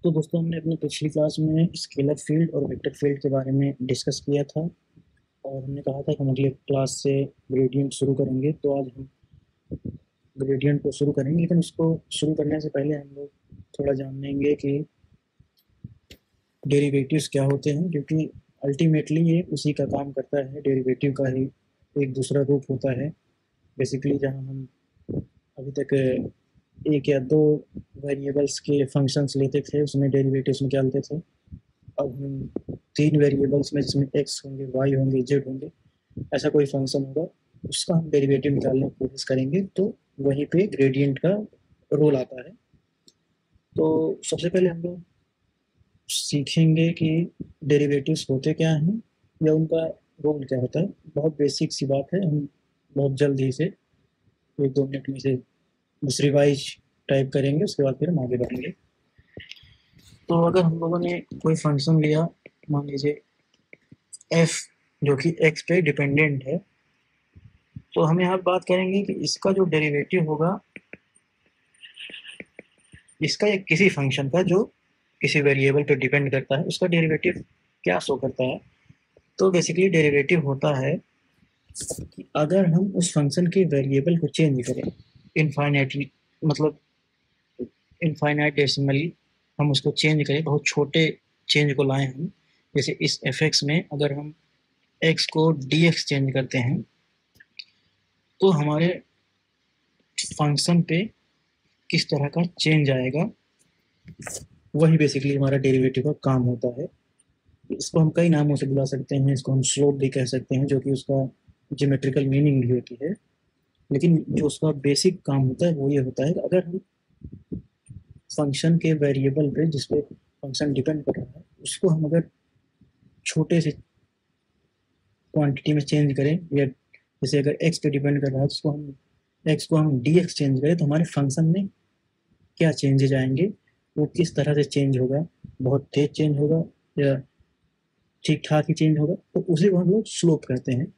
तो दोस्तों हमने अपनी पिछली क्लास में स्केलर फील्ड और वेक्टर फील्ड के बारे में डिस्कस किया था और हमने कहा था कि हम अगले क्लास से ग्रेडियंट शुरू करेंगे। तो आज हम ग्रेडियंट को शुरू करेंगे, लेकिन उसको शुरू करने से पहले हम लोग थोड़ा जान लेंगे कि डेरिवेटिव्स क्या होते हैं, क्योंकि अल्टीमेटली ये उसी का काम करता है। डेरिवेटिव का ही एक दूसरा रूप होता है। बेसिकली जहाँ हम अभी तक एक या दो वेरिएबल्स के फंक्शंस लेते थे, उसमें डेरिवेटिव्स निकालते थे। अब हम तीन वेरिएबल्स में, जिसमें एक्स होंगे, वाई होंगे, जेड होंगे, ऐसा कोई फंक्शन होगा, उसका हम डेरिवेटिव निकालने की कोशिश करेंगे। तो वहीं पे ग्रेडियंट का रोल आता है। तो सबसे पहले हम लोग सीखेंगे कि डेरिवेटिव्स होते क्या हैं या उनका रोल क्या होता है। बहुत बेसिक सी बात है, हम बहुत जल्द ही से 1-2 मिनट में से बस रिवाइज टाइप करेंगे, उसके बाद फिर हम आगे बढ़ेंगे। तो अगर हम लोगों ने कोई फंक्शन लिया, मान लीजिए एफ, जो कि एक्स पे डिपेंडेंट है, तो हम यहाँ बात करेंगे कि इसका जो डेरिवेटिव होगा, इसका या किसी फंक्शन का जो किसी वेरिएबल पे डिपेंड करता है, उसका डेरिवेटिव क्या शो करता है। तो बेसिकली डेरिवेटिव होता है कि अगर हम उस फंक्शन के वेरिएबल को चेंज करें इनफाइनाइटली, मतलब इनफाइनाइट डेसिमली हम उसको चेंज करें, बहुत छोटे चेंज को लाएं हम। जैसे इस एफ एक्स में अगर हम एक्स को डी एक्स चेंज करते हैं, तो हमारे फंक्शन पे किस तरह का चेंज आएगा, वही बेसिकली हमारा डेरिवेटिव का काम होता है। इसको हम कई नामों से बुला सकते हैं। इसको हम स्लोप भी कह सकते हैं, जो कि उसका ज्योमेट्रिकल मीनिंग भी होती है। लेकिन जो उसका बेसिक काम होता है वो ये होता है कि अगर हम फंक्शन के वेरिएबल पे, जिस पे फंक्शन डिपेंड कर रहा है, उसको हम अगर छोटे से क्वांटिटी में चेंज करें, या जैसे अगर एक्स पे डिपेंड कर रहा है तो उसको हम एक्स को हम डी एक्स चेंज करें, तो हमारे फंक्शन में क्या चेंजेज आएंगे, वो किस तरह से चेंज होगा, बहुत तेज चेंज होगा या ठीक ठाक ही चेंज होगा, तो उसी को हम लोग स्लोप कहते हैं।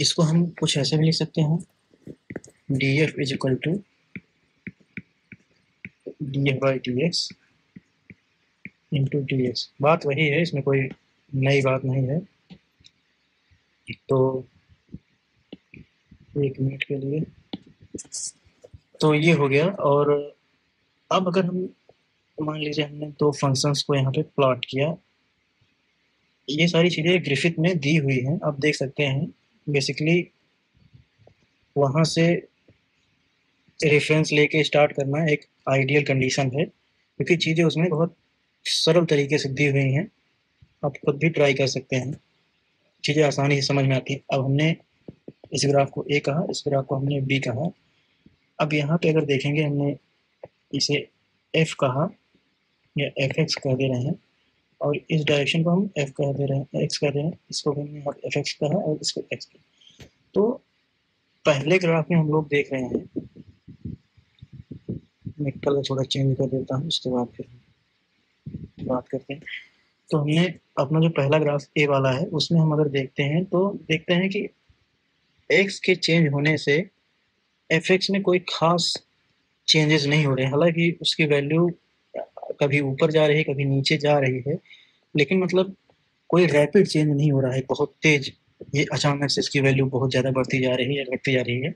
इसको हम कुछ ऐसे भी लिख सकते हैं, d f is equal to d f by d x into d x. बात वही है, इसमें कोई नई बात नहीं है। तो 1 मिनट के लिए तो ये हो गया। और अब अगर हम मान लीजिए हमने दो फंक्शंस को यहाँ पे प्लॉट किया, ये सारी चीज़ें ग्रिफिथ में दी हुई हैं, आप देख सकते हैं। बेसिकली वहाँ से रेफरेंस लेके स्टार्ट करना एक आइडियल कंडीशन है, क्योंकि चीज़ें उसमें बहुत सरल तरीके से दी हुई हैं। आप खुद भी ट्राई कर सकते हैं, चीज़ें आसानी से समझ में आती हैं। अब हमने इस ग्राफ को ए कहा, इस ग्राफ को हमने बी कहा। अब यहाँ पे अगर देखेंगे, हमने इसे एफ कहा या एफ एक्स कह दे रहे हैं, और इस डायरेक्शन को हम एफ कह दे रहे हैं, एक्स कह दे रहे हैं। इसको हमने यहाँ एफ एक्स कहा और इसको एक्स कहा। तो पहले ग्राफ में हम लोग देख रहे हैं, मैं कलर थोड़ा चेंज कर देता हूँ, उसके बाद फिर बात करते हैं। तो हमने अपना जो पहला ग्राफ ए वाला है, उसमें हम अगर देखते हैं तो देखते हैं कि एक्स के चेंज होने से एफ एक्स में कोई खास चेंजेस नहीं हो रहे हैं। हालांकि उसकी वैल्यू कभी ऊपर जा रही है, कभी नीचे जा रही है, लेकिन मतलब कोई रैपिड चेंज नहीं हो रहा है, बहुत तेज ये अचानक से इसकी वैल्यू बहुत ज़्यादा बढ़ती जा रही है या घटती जा रही है।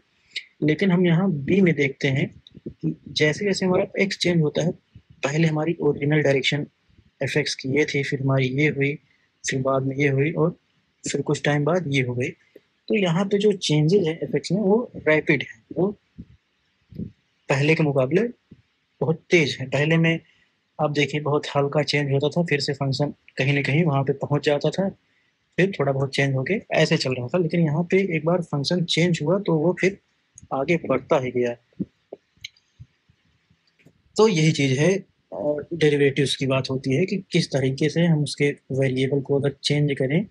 लेकिन हम यहाँ बी में देखते हैं कि जैसे जैसे हमारा एक्स चेंज होता है, पहले हमारी ओरिजिनल डायरेक्शन एफ एक्स की ये थी, फिर हमारी ये हुई, फिर बाद में ये हुई, और फिर कुछ टाइम बाद ये हो गई। तो यहाँ पे जो चेंजेस है एफ एक्स में, वो रैपिड है, वो पहले के मुकाबले बहुत तेज है। पहले में आप देखिए बहुत हल्का चेंज होता था, फिर से फंक्शन कहीं ना कहीं वहाँ पे पहुँच जाता था, फिर थोड़ा बहुत चेंज होके ऐसे चल रहा था। लेकिन यहाँ पे एक बार फंक्शन चेंज हुआ तो वो फिर आगे बढ़ता ही गया। तो यही चीज़ है, और डेरिवेटिव्स की बात होती है कि किस तरीके से हम उसके वेरिएबल को अगर चेंज करें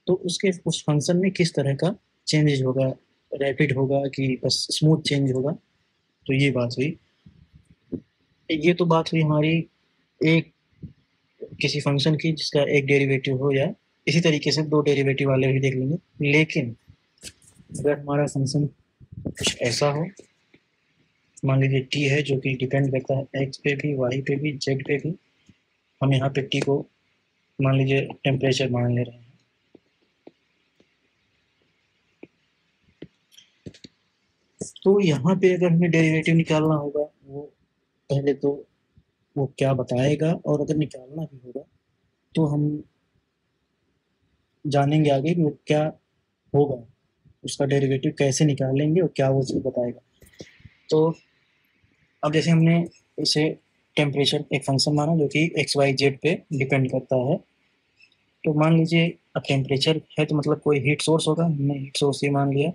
तो उसके उस फंक्शन में किस तरह का चेंजेज होगा, रैपिड होगा कि बस स्मूथ चेंज होगा। तो ये बात हुई। ये तो बात हुई हमारी एक किसी फंक्शन की जिसका एक डेरिवेटिव हो, या इसी तरीके से दो डेरिवेटिव वाले भी देख लेंगे। लेकिन अगर हमारा फंक्शन कुछ ऐसा हो मान लीजिए टी है जो कि डिपेंड करता है एक्स पे भी, वाई पे भी, जेड पे भी। हम यहाँ पे टी को मान लीजिए टेम्परेचर मान ले रहे हैं। तो यहाँ पे अगर हमें डेरिवेटिव निकालना होगा, वो पहले तो वो क्या बताएगा, और अगर निकालना भी होगा तो हम जानेंगे आगे कि वो क्या होगा, उसका डेरिवेटिव कैसे निकालेंगे और क्या वो उसको बताएगा। तो अब जैसे हमने इसे टेम्परेचर एक फंक्शन माना जो कि एक्स वाई जेड पे डिपेंड करता है। तो मान लीजिए अब टेम्परेचर है तो मतलब कोई हीट सोर्स होगा, हमने हीट सोर्स ये मान लिया,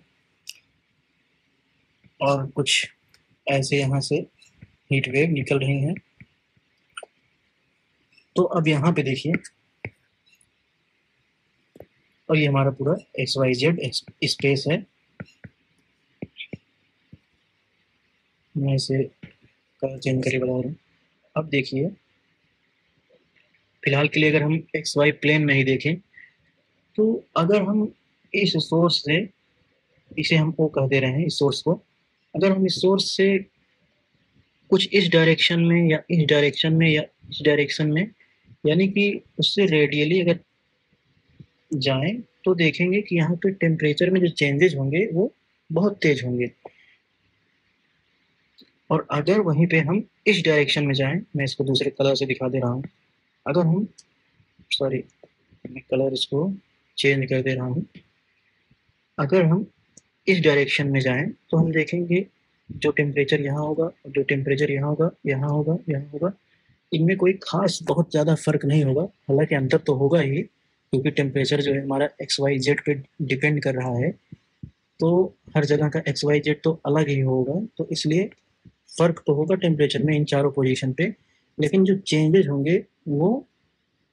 और कुछ ऐसे यहाँ से हीट वेव निकल रही हैं। तो अब यहाँ पे देखिए, और ये हमारा पूरा एक्स वाई जेड स्पेस है। मैं इसे कलर चेंज करके बता रहा हूँ। अब देखिए, फिलहाल के लिए अगर हम एक्स वाई प्लेन में ही देखें, तो अगर हम इस सोर्स से, इसे हम ओ कह दे रहे हैं इस सोर्स को, अगर हम इस सोर्स से कुछ इस डायरेक्शन में या इस डायरेक्शन में या इस डायरेक्शन में, यानी कि उससे रेडियली अगर जाएं, तो देखेंगे कि यहाँ पे टेम्परेचर में जो चेंजेस होंगे वो बहुत तेज होंगे। और अगर वहीं पे हम इस डायरेक्शन में जाएं, मैं इसको दूसरे कलर से दिखा दे रहा हूँ। अगर हम, सॉरी, मैं कलर इसको चेंज कर दे रहा हूँ। अगर हम इस डायरेक्शन में जाएं तो हम देखेंगे जो टेम्परेचर यहाँ होगा और जो टेम्परेचर यहाँ होगा, यहाँ होगा, यहाँ होगा, इनमें कोई खास बहुत ज़्यादा फर्क नहीं होगा। हालांकि अंतर तो होगा ही, क्योंकि टेम्परेचर जो है हमारा एक्स वाई जेड पे डिपेंड कर रहा है। तो हर जगह का एक्स वाई जेड तो अलग ही होगा, तो इसलिए फर्क तो होगा टेम्परेचर में इन चारों पोजीशन पे। लेकिन जो चेंजेस होंगे वो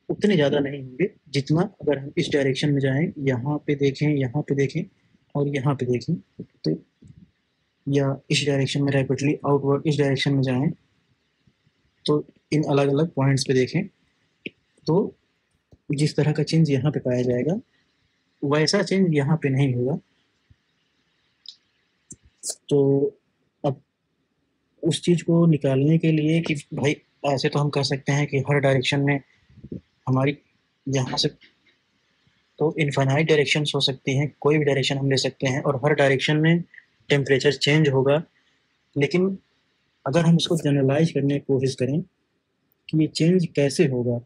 उतने ज़्यादा नहीं होंगे जितना अगर हम इस डायरेक्शन में जाएं, यहाँ पे देखें, यहाँ पे देखें और यहाँ पे देखें, तो या इस डायरेक्शन में रैपिडली आउटवर्ड इस डायरेक्शन में जाएं, तो इन अलग अलग पॉइंट्स पे देखें, तो जिस तरह का चेंज यहाँ पे पाया जाएगा वैसा चेंज यहाँ पे नहीं होगा। तो अब उस चीज़ को निकालने के लिए कि भाई, ऐसे तो हम कह सकते हैं कि हर डायरेक्शन में हमारी, यहाँ से तो इनफाइनाइट डायरेक्शंस हो सकती हैं, कोई भी डायरेक्शन हम ले सकते हैं और हर डायरेक्शन में टेम्परेचर चेंज होगा। लेकिन अगर हम इसको जनरलाइज करने की कोशिश करें कि ये चेंज कैसे होगा,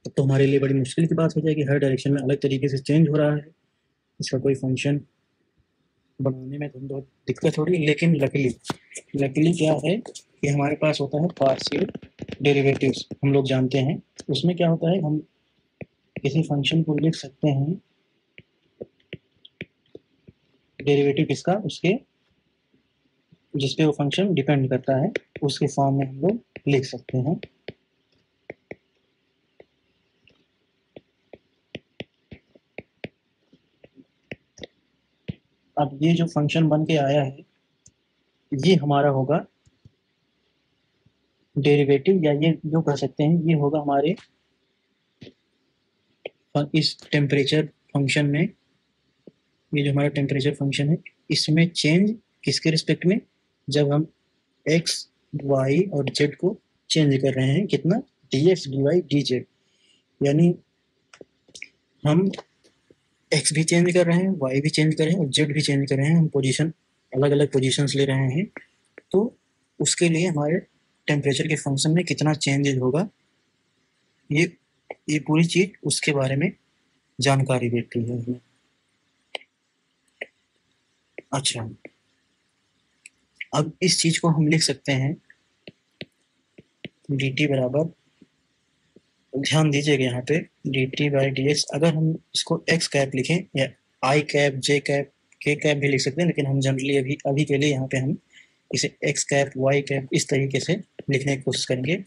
तो हमारे लिए बड़ी मुश्किल की बात हो जाएगी। हर डायरेक्शन में अलग तरीके से चेंज हो रहा है, इसका कोई फंक्शन बनाने में तो बहुत दिक्कत हो रही है। लेकिन लकीली लकीली क्या है कि हमारे पास होता है पार्शियल डेरिवेटिव्स, हम लोग जानते हैं। उसमें क्या होता है, हम किसी फंक्शन को लिख सकते हैं, डेरिवेटिव किसका, उसके जिस पे वो फंक्शन डिपेंड करता है, उसके फॉर्म में हम लोग लिख सकते हैं। अब ये जो फंक्शन बन के आया है, ये हमारा होगा डेरिवेटिव, या ये जो कह सकते हैं ये होगा हमारे इस टेम्परेचर फंक्शन में। ये जो हमारा टेम्परेचर फंक्शन है, इसमें चेंज किसके रिस्पेक्ट में, जब हम एक्स वाई और जेड को चेंज कर रहे हैं, कितना, d x d y d z. यानी हम एक्स भी चेंज कर रहे हैं, वाई भी चेंज कर रहे हैं और जेड भी चेंज कर रहे हैं, हम पोजीशन अलग अलग पोजीशंस ले रहे हैं। तो उसके लिए हमारे टेम्परेचर के फंक्शन में कितना चेंजेज होगा, ये ये पूरी चीज उसके बारे में जानकारी देती है हमें। अच्छा, अब इस चीज को हम लिख सकते हैं डी टी बराबर, ध्यान दीजिएगा यहाँ पे, D T by d x. अगर हम इसको एक्स कैप लिखें या आई कैप, जे कैप, के कैप भी लिख सकते हैं, लेकिन हम जनरली अभी अभी के लिए यहाँ पे हम इसे एक्स कैप, वाई कैप इस तरीके से लिखने की कोशिश करेंगे।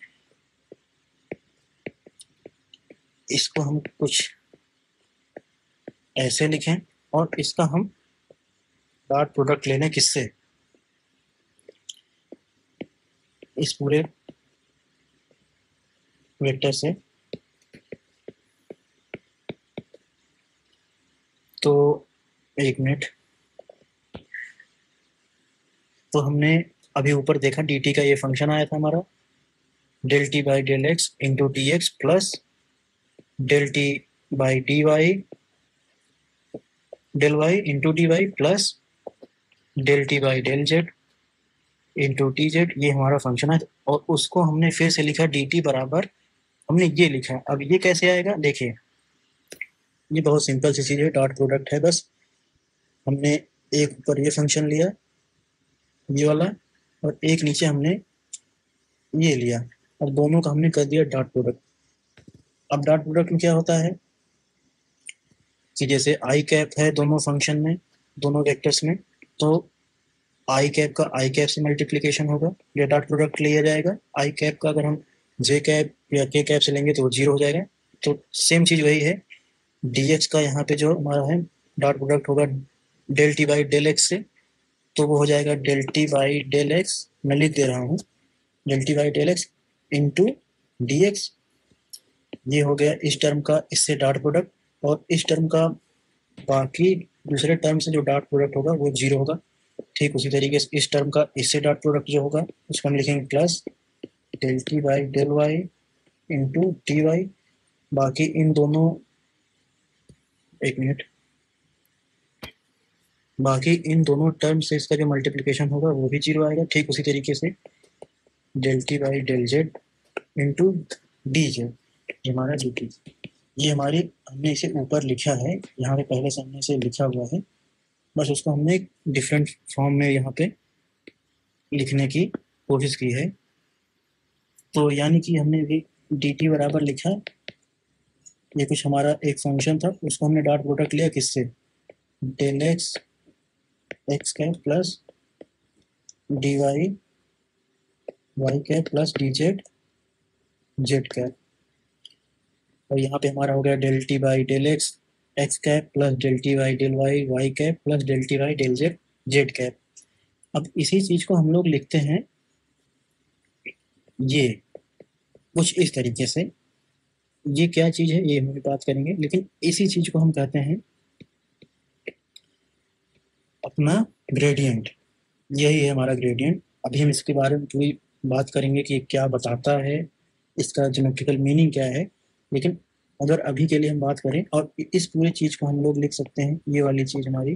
इसको हम कुछ ऐसे लिखें और इसका हम डॉट प्रोडक्ट ले लें किससे, इस पूरे वेक्टर से। तो एक मिनट, तो हमने अभी ऊपर देखा डी टी का ये फंक्शन आया था हमारा, del t by del x into d x plus del t by d y del y into d y plus del t by del z into t z, ये हमारा function है। और उसको हमने फिर से लिखा डी टी बराबर, हमने ये लिखा। अब ये कैसे आएगा देखिए, ये बहुत सिंपल सी चीज़ है, डॉट प्रोडक्ट है बस। हमने एक ऊपर ये फंक्शन लिया, ये वाला, और एक नीचे हमने ये लिया, और दोनों का हमने कर दिया डॉट प्रोडक्ट। अब डॉट प्रोडक्ट में क्या होता है कि जैसे आई कैप है दोनों फंक्शन में, दोनों वेक्टर्स में, तो आई कैप का आई कैप से मल्टीप्लीकेशन होगा, या डॉट प्रोडक्ट लिया जाएगा। आई कैप का अगर हम जे कैप या के कैप से लेंगे तो वो जीरो हो जाएगा। तो सेम चीज़ वही है, डी एक्स का यहाँ पे जो हमारा है डॉट प्रोडक्ट होगा del t by del x से, तो वो हो जाएगा del t by del x, मैं लिख दे रहा हूँ, del t by del x into d x. ये हो गया इस टर्म का इससे डॉट प्रोडक्ट, और इस टर्म का बाकी दूसरे टर्म से जो डॉट प्रोडक्ट होगा वो जीरो होगा। ठीक उसी तरीके से इस टर्म का इससे डॉट प्रोडक्ट जो होगा उसको हम लिखेंगे plus del t by del y into d y. बाकी इन दोनों, एक मिनट, बाकी इन दोनों टर्म से इसका जो मल्टीप्लिकेशन होगा वो भी जीरो आएगा। ठीक उसी तरीके से del t by del z into d z, ये हमारा डी टी, ये हमारी, हमने इसे ऊपर लिखा है यहाँ पे, पहले से हमने इसे लिखा हुआ है, बस उसको हमने एक डिफरेंट फॉर्म में यहाँ पे लिखने की कोशिश की है। तो यानी कि हमने भी डी टी बराबर लिखा, ये कुछ हमारा एक फंक्शन था, उसको हमने डॉट प्रोडक्ट लिया किससे, del x x cap plus D y y cap plus D z z cap. और यहाँ पे हमारा हो गया del t by del x x cap plus del t by del y y cap plus del t by del z z cap. अब इसी चीज को हम लोग लिखते हैं ये कुछ इस तरीके से। ये क्या चीज है ये हम बात करेंगे, लेकिन इसी चीज को हम कहते हैं अपना ग्रेडियंट। यही है हमारा ग्रेडियंट। अभी हम इसके बारे में पूरी बात करेंगे कि क्या बताता है, इसका ज्योमेट्रिकल मीनिंग क्या है। लेकिन अगर अभी के लिए हम बात करें, और इस पूरी चीज को हम लोग लिख सकते हैं, ये वाली चीज हमारी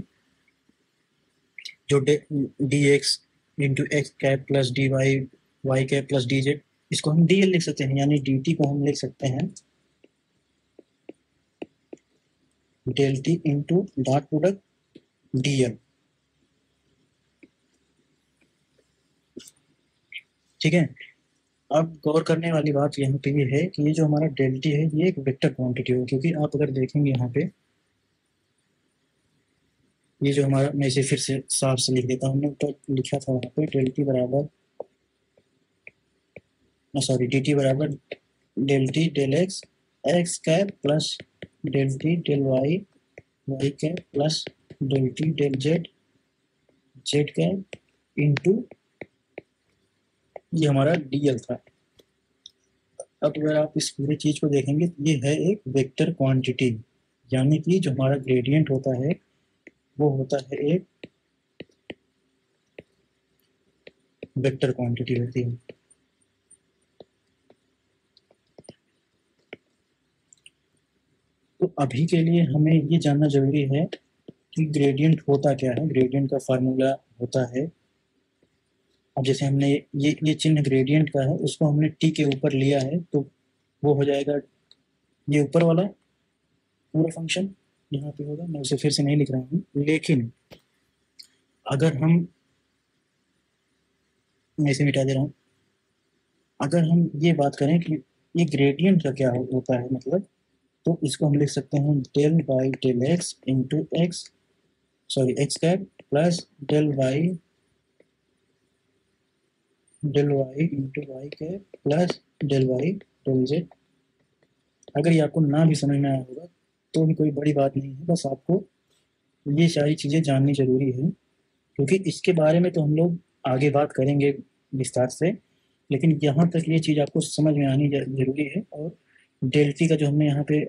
जो d x into x cap plus D y y cap plus D z, इसको हम डी एल लिख सकते हैं, यानी डी टी को हम लिख सकते हैं del t into dot product d l. ठीक है। अब गौर करने वाली बात यहाँ पे ये है कि ये जो हमारा डेल टी है ये एक वेक्टर क्वांटिटी है, क्योंकि आप अगर देखेंगे यहाँ पे, ये जो हमारा, मैं इसे फिर से साफ से लिख देता हूँ, हमने तो लिखा था वहाँ पे डेल टी बराबर, सॉरी, डी टी बराबर del t del x x cap plus del t del y y cap plus del t del z z cap into, ये हमारा डीएल था। अब अगर आप इस पूरी चीज को देखेंगे तो ये है एक वेक्टर क्वांटिटी, यानी कि जो हमारा ग्रेडियंट होता है वो होता है एक वेक्टर क्वांटिटी होती है। तो अभी के लिए हमें ये जानना जरूरी है कि ग्रेडियंट होता क्या है। ग्रेडियंट का फार्मूला होता है, अब जैसे हमने ये चिन्ह ग्रेडियंट का है, उसको हमने टी के ऊपर लिया है, तो वो हो जाएगा ये ऊपर वाला पूरा फंक्शन यहाँ पे होगा। मैं उसे फिर से नहीं लिख रहा हूँ, लेकिन अगर हम, मैं इसे मिटा दे रहा हूँ, अगर हम ये बात करें कि ये ग्रेडियंट का क्या होता है मतलब, तो इसको हम लिख सकते हैं del by del x into x, sorry x cap plus del y into y cap plus del y del z. अगर ये आपको ना भी समझ में आया होगा तो भी कोई बड़ी बात नहीं है, बस आपको ये सारी चीज़ें जाननी जरूरी है, क्योंकि इसके बारे में तो हम लोग आगे बात करेंगे विस्तार से, लेकिन यहाँ तक ये चीज़ आपको समझ में आनी जरूरी है। और डेल्टी का जो हमने यहाँ पे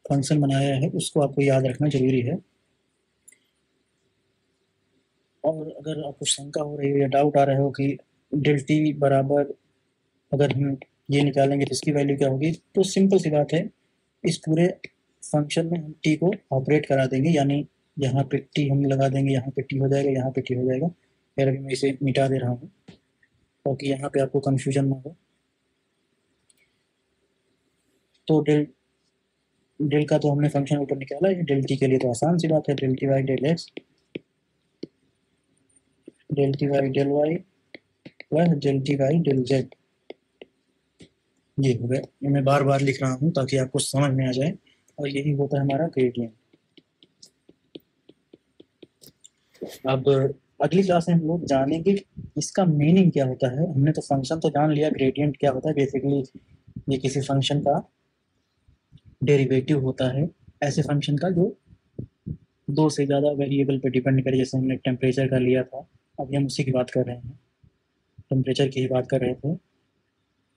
फंक्शन बनाया है उसको आपको याद रखना जरूरी है। और अगर आपको शंका हो रही है या डाउट आ रहा हो कि डेल टी बराबर अगर हम ये निकालेंगे तो इसकी वैल्यू क्या होगी, तो सिंपल सी बात है, इस पूरे फंक्शन में हम टी को ऑपरेट करा देंगे, यानी यहाँ पे टी हम लगा देंगे, यहाँ पे टी हो जाएगा, यहाँ पे टी हो जाएगा। फिर अभी मैं इसे मिटा दे रहा हूँ ताकि यहाँ पे आपको कंफ्यूजन ना हो। तो डेल डेल का तो हमने फंक्शन ऊपर निकाला है, डेल टी के लिए तो आसान सी बात है, del t by del x, del t by del y plus del t by del z. ये हो गया, ये मैं बार बार लिख रहा हूँ ताकि आपको समझ में आ जाए, और यही होता है हमारा ग्रेडियंट। अब अगली क्लास में हम लोग जानेंगे इसका मीनिंग क्या होता है। हमने तो फंक्शन तो जान लिया, ग्रेडियंट क्या होता है, बेसिकली ये किसी फंक्शन का डेरिवेटिव होता है, ऐसे फंक्शन का जो दो से ज़्यादा वेरिएबल पे डिपेंड करे, जैसे हमने टेम्परेचर का लिया था, अभी हम उसी की बात कर रहे हैं, टेम्परेचर की ही बात कर रहे थे,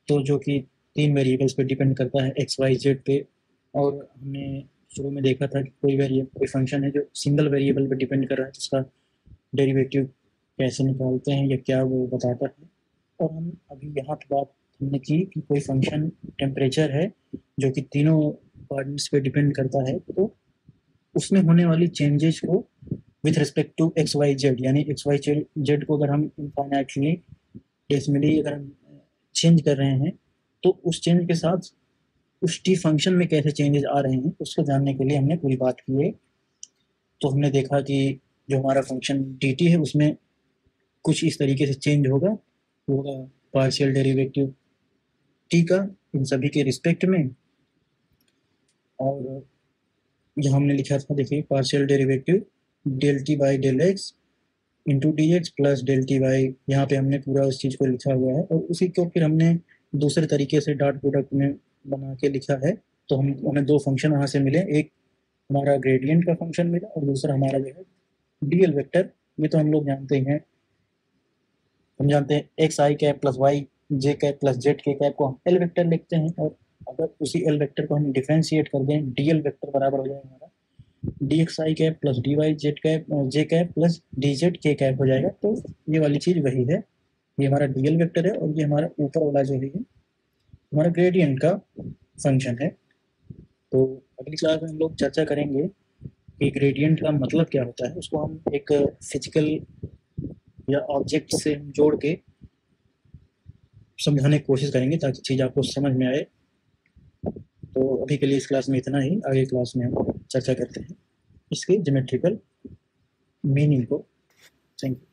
तो जो कि तीन वेरिएबल्स पे डिपेंड करता है, एक्स वाई जेड पे। और हमने शुरू में देखा था कि कोई फंक्शन है जो सिंगल वेरिएबल पे डिपेंड कर रहा है, जिसका डेरिवेटिव कैसे निकालते हैं या क्या वो बताता है। और हम अभी यहाँ पे बात हमने की कि कोई फंक्शन टेम्परेचर है जो कि तीनों कोऑर्डिनेट्स पे डिपेंड करता है, तो उसमें होने वाली चेंजेस को with respect to x y z, यानी एक्स वाई जेड को अगर हम इनफाइनाइटली डेसिमली अगर हम चेंज कर रहे हैं, तो उस चेंज के साथ उस टी फंक्शन में कैसे चेंजेस आ रहे हैं उसको जानने के लिए हमने पूरी बात की है। तो हमने देखा कि जो हमारा फंक्शन डी टी है उसमें कुछ इस तरीके से चेंज होगा, वो होगा पार्शियल डेरिवेटिव टी का इन सभी के रिस्पेक्ट में। और यहाँ हमने लिखा था, देखिए, partial derivative del t by del x into d x plus del t by, यहाँ पे हमने पूरा उस चीज़ को लिखा हुआ है, और उसी को फिर हमने दूसरे तरीके से डॉट प्रोडक्ट में बना के लिखा है। तो हमें दो फंक्शन वहाँ से मिले, एक हमारा ग्रेडियंट का फंक्शन मिला और दूसरा हमारा जो है डीएल वेक्टर। ये तो हम लोग जानते हैं, हम जानते हैं x I cap plus Y J cap plus Z K cap को हम एल वेक्टर लिखते हैं, और अगर उसी एल वेक्टर को हम डिफ्रेंशिएट कर दें, डीएल वेक्टर बराबर हो जाएगा हमारा D X I cap plus D Y Z cap J cap plus D Z K cap हो जाएगा। तो ये वाली चीज़ वही है, ये हमारा डीएल वेक्टर है, और ये हमारा ऊपर वाला जो है हमारा ग्रेडियंट का फंक्शन है। तो अगली क्लास में हम लोग चर्चा करेंगे कि ग्रेडियंट का मतलब क्या होता है, उसको हम एक फिजिकल या ऑब्जेक्ट से जोड़ के समझाने की कोशिश करेंगे ताकि चीज़ आपको समझ में आए। तो अभी के लिए इस क्लास में इतना ही, आगे क्लास में हम चर्चा करते हैं इसके ज्योमेट्रिकल मीनिंग को। Thank you.